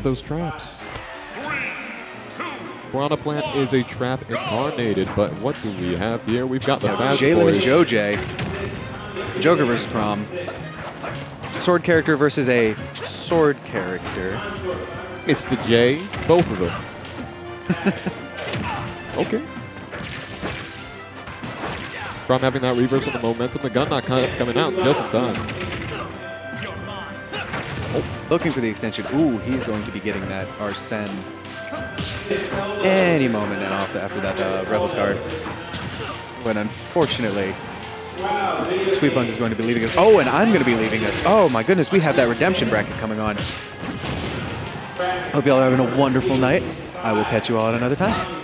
out those traps. Piranha Plant is a trap incarnated, but what do we have here? We've got the fast JLim and boys. Joj. Joker versus Chrom. Sword character versus a sword character. It's the J, both of them. Okay. Chrom having that reverse on the momentum, the gun not coming out just in time. Oh, looking for the extension. Ooh, he's going to be getting that Arsene any moment now after that Rebels guard. But unfortunately, Sweet Buns is going to be leaving us. Oh, and I'm going to be leaving us. Oh my goodness, we have that redemption bracket coming on. Hope y'all are having a wonderful night. I will catch you all at another time.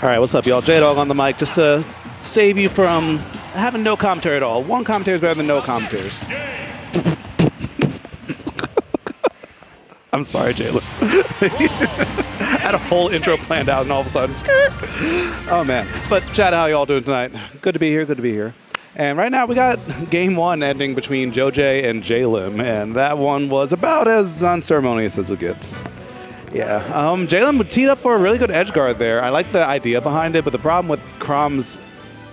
All right, what's up, y'all? J-Dog on the mic, just to save you from having no commentary at all. One commentary is better than no commentaries. I'm sorry, JLim. I had a whole intro planned out, and all of a sudden, skirt. Oh, man. But, chat, how y'all doing tonight? Good to be here, good to be here. And right now, we got game one ending between Joj and JLim, and that one was about as unceremonious as it gets. Yeah, JLim teed up for a really good edge guard there. I like the idea behind it, but the problem with Chrom's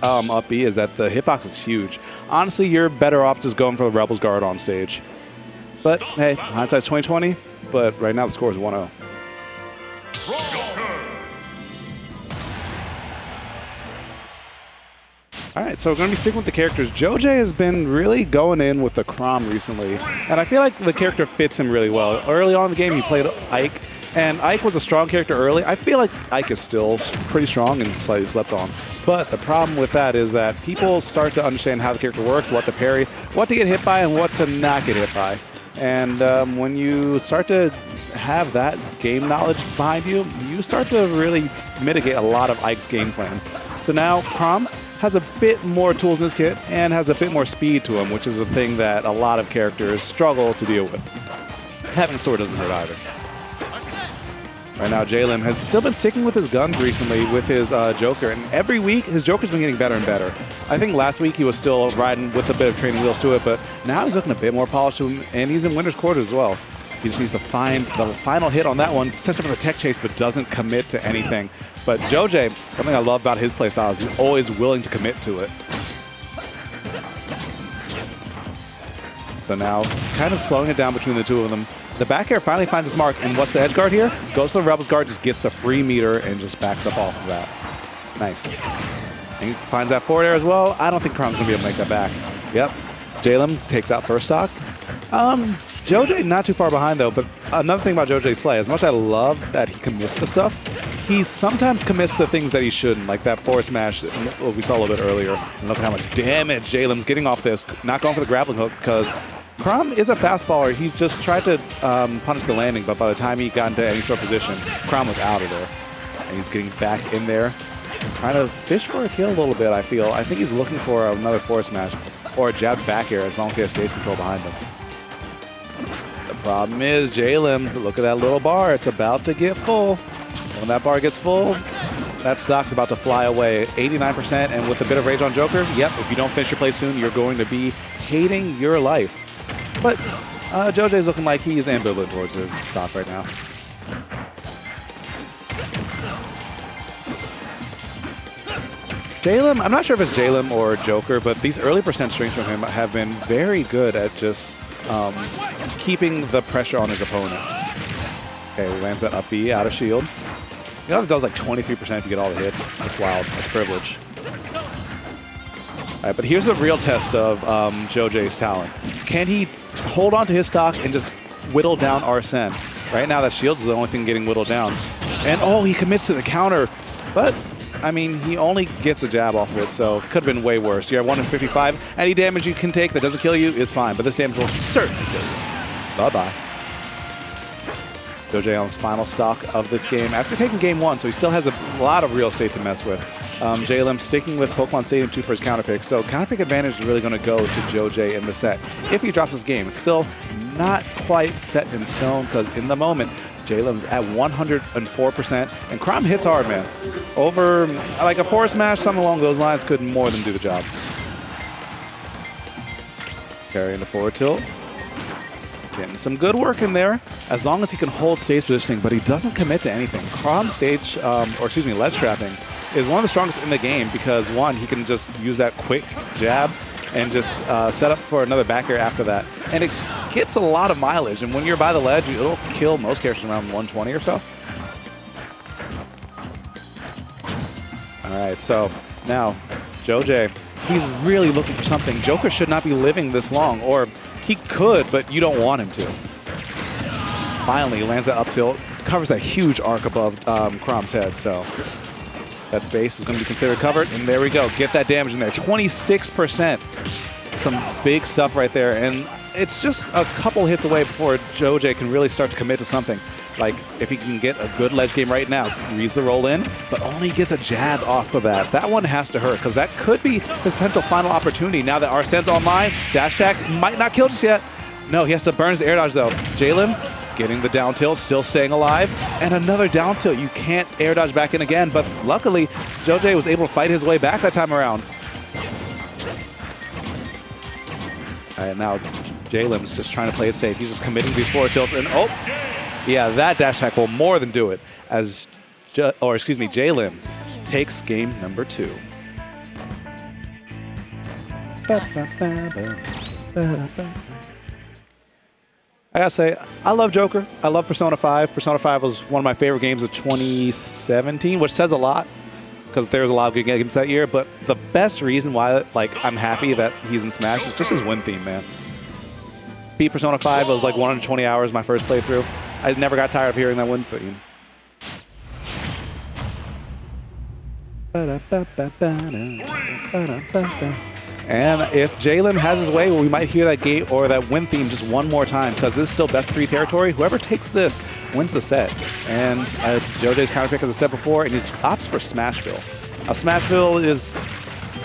up B is that the hitbox is huge. Honestly, you're better off just going for the Rebels guard on stage. But hey, hindsight's 20/20. But right now the score is 1-0. All right, so we're going to be sticking with the characters. Joj has been really going in with the Chrom recently, and I feel like the character fits him really well. Early on in the game, he played Ike. And Ike was a strong character early. I feel like Ike is still pretty strong and slightly slept on. But the problem with that is that people start to understand how the character works, what to parry, what to get hit by, and what to not get hit by. And when you start to have that game knowledge behind you, you start to really mitigate a lot of Ike's game plan. So now Chrom has a bit more tools in his kit and has a bit more speed to him, which is a thing that a lot of characters struggle to deal with. Having a sword doesn't hurt either. Right now, JLim has still been sticking with his guns recently with his Joker, and every week his Joker's been getting better and better. I think last week he was still riding with a bit of training wheels to it, but now he's looking a bit more polished to him, and he's in winner's quarters as well. He just needs to find the final hit on that one, sets up for the tech chase, but doesn't commit to anything. But Joj, something I love about his playstyle is he's always willing to commit to it. So now, kind of slowing it down between the two of them. The back air finally finds its mark, and what's the edge guard here? Goes to the Rebels guard, just gets the free meter, and just backs up off of that. Nice. And he finds that forward air as well. I don't think Chrom's going to be able to make that back. Yep. JLim takes out first stock. Joj not too far behind, though, but another thing about Joj's play, as much as I love that he commits to stuff, he sometimes commits to things that he shouldn't, like that forward smash that we saw a little bit earlier. And look at how much damage JLim's getting off this, not going for the grappling hook, because Chrom is a fast faller. He just tried to punish the landing, but by the time he got into any sort of position, Chrom was out of there. And he's getting back in there, trying to fish for a kill a little bit, I feel. I think he's looking for another forward smash or a jab back air as long as he has stage control behind him. The problem is JLim, look at that little bar. It's about to get full. When that bar gets full, that stock's about to fly away. 89%, and with a bit of rage on Joker, yep, if you don't finish your play soon, you're going to be hating your life. But JoJ's looking like he's ambivalent towards his stock right now. JLim, I'm not sure if it's JLim or Joker, but these early percent strings from him have been very good at just keeping the pressure on his opponent. Okay, lands that up B out of shield. You know, it does like 23% if you get all the hits. That's wild. That's privilege. All right, but here's the real test of JoJ's talent. Can he hold on to his stock and just whittle down Arsene? Right now, that shield's the only thing getting whittled down. And oh, he commits to the counter. But, I mean, he only gets a jab off of it, so could have been way worse. You're at 1 in 55. Any damage you can take that doesn't kill you is fine, but this damage will certainly kill you. Bye-bye. JoJ on his final stock of this game after taking game 1, so he still has a lot of real estate to mess with. JLim sticking with Pokemon Stadium 2 for his counter pick, so counter pick advantage is really going to go to JoJ in the set. If he drops this game, it's still not quite set in stone because in the moment, JLim's at 104%, and Chrom hits hard, man. Over, like a forward smash, something along those lines could more than do the job. Carrying the forward tilt. Getting some good work in there, as long as he can hold stage positioning, but he doesn't commit to anything. Chrom stage, ledge trapping is one of the strongest in the game because, one, he can just use that quick jab and just set up for another back air after that. And it gets a lot of mileage, and when you're by the ledge, it'll kill most characters around 120 or so. All right, so now JoJ, he's really looking for something. Joker should not be living this long, or he could, but you don't want him to. Finally, lands that up tilt, covers that huge arc above Chrom's head, so that space is going to be considered covered, and there we go. Get that damage in there. 26%. Some big stuff right there, and it's just a couple hits away before JoJ can really start to commit to something. Like, if he can get a good ledge game right now, reads the roll in, but only gets a jab off of that. That one has to hurt, because that could be his potential final opportunity. Now that Arsene's online, dash attack might not kill just yet. No, he has to burn his air dodge, though. JLim getting the down tilt, still staying alive, and another down tilt. You can't air dodge back in again, but luckily, JoJ was able to fight his way back that time around. All right, now JLim's just trying to play it safe. He's just committing these forward tilts, and oh! Yeah, that dash attack will more than do it as, JLim takes game number 2. I gotta say, I love Joker. I love Persona 5. Persona 5 was one of my favorite games of 2017, which says a lot because there's a lot of good games that year. But the best reason why, I'm happy that he's in Smash is just his win theme, man. Beat Persona 5. It was like 120 hours my first playthrough. I never got tired of hearing that win theme. And if JLim has his way, well, we might hear that gate or that win theme just one more time because this is still best of 3 territory. Whoever takes this wins the set. And it's JoJ's counter pick, as I said before, and he opts for Smashville. Smashville is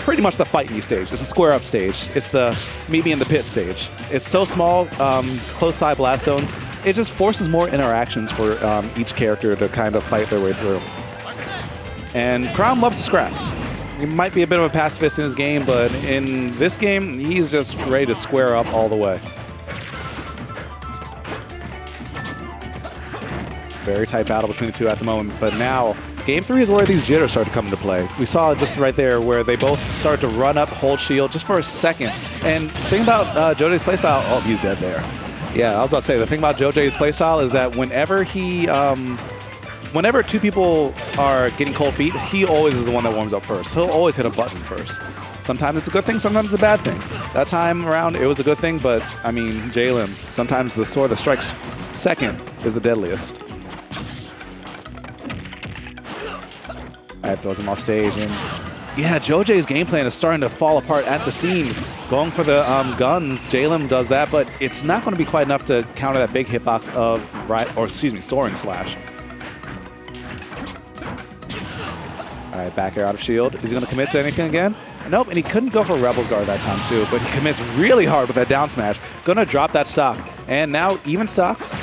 pretty much the fight me stage. It's a square up stage. It's the meet me in the pit stage. It's so small, it's close side blast zones. It just forces more interactions for each character to kind of fight their way through. And Chrom loves to scrap. He might be a bit of a pacifist in his game, but in this game, he's just ready to square up all the way. Very tight battle between the two at the moment, but now Game 3 is where these jitters start to come into play. We saw just right there where they both started to run up, hold shield just for a second. And the thing about JoJ's playstyle, oh, he's dead there. Yeah, I was about to say, the thing about JoJ's playstyle is that whenever he, whenever two people are getting cold feet, he always is the one that warms up first. He'll always hit a button first. Sometimes it's a good thing, sometimes it's a bad thing. That time around, it was a good thing, but, I mean, JLim, sometimes the sword that strikes second is the deadliest. That throws him off stage, and yeah, JoJ's game plan is starting to fall apart at the seams. Going for the guns, JLim does that, but it's not going to be quite enough to counter that big hitbox of, Soaring Slash. All right, back air out of shield. Is he going to commit to anything again? Nope, and he couldn't go for Rebel's Guard that time too, but he commits really hard with that down smash. Going to drop that stock. And now even stocks.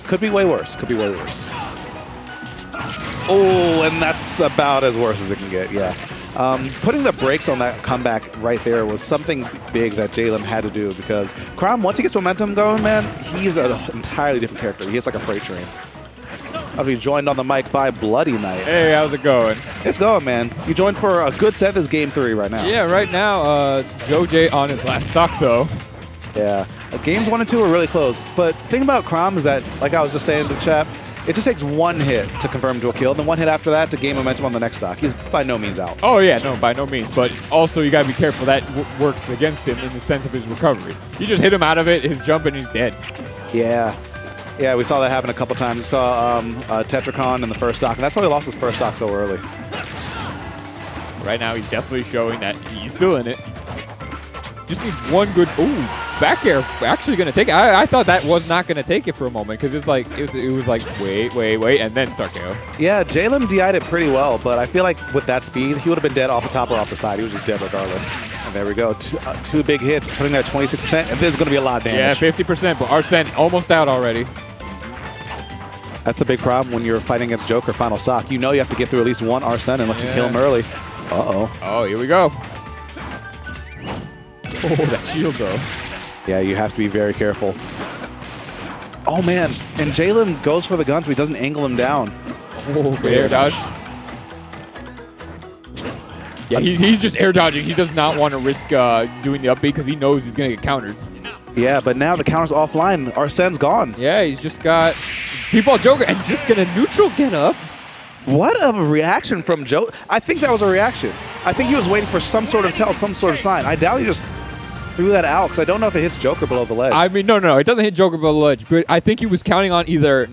Could be way worse. Could be way worse. Oh, and that's about as worse as it can get, yeah. Putting the brakes on that comeback right there was something big that JLim had to do because Chrom, once he gets momentum going, man, he's an entirely different character. He hits like a freight train. I'll be joined on the mic by Bloody Knight. Hey, how's it going? It's going, man. You joined for a good set. This is game 3 right now. Yeah, right now, JoJ on his last stock, though. Yeah. Games 1 and 2 were really close. But the thing about Chrom is that, like I was just saying in the chat, it just takes one hit to confirm him to a kill, and then one hit after that to gain momentum on the next stock. He's by no means out. Oh, yeah, no, by no means. But also, you got to be careful that works against him in the sense of his recovery. You just hit him out of it, his jump, and he's dead. Yeah. Yeah, we saw that happen a couple times. We saw Tetracon in the first stock, and that's why he lost his first stock so early. Right now, he's definitely showing that he's still in it. Just needs one good... Ooh, back air actually going to take it. I thought that was not going to take it for a moment because it's like it was like, wait, and then start KO. Yeah, JLim DI'd it pretty well, but I feel like with that speed, he would have been dead off the top or off the side. He was just dead regardless. And there we go. Two big hits, putting that 26%, and this is going to be a lot of damage. Yeah, 50%, but Arsene almost out already. That's the big problem when you're fighting against Joker final stock. You know you have to get through at least one Arsene unless you kill him early. Uh-oh. Oh, here we go. Oh, that shield, though. Yeah, you have to be very careful. Oh, man. And JLim goes for the guns, but he doesn't angle him down. Oh, air dodge. Yeah, he's just air dodging. He does not want to risk doing the up B because he knows he's going to get countered. Yeah, but now the counter's offline. Arsene's gone. Yeah, he's just got T-Ball Joker and just going to neutral get up. What a reaction from Joe. I think that was a reaction. I think he was waiting for some sort of tell, some sort of sign. I doubt he just threw that out because I don't know if it hits Joker below the ledge. I mean, no, it doesn't hit Joker below the ledge, but I think he was counting on either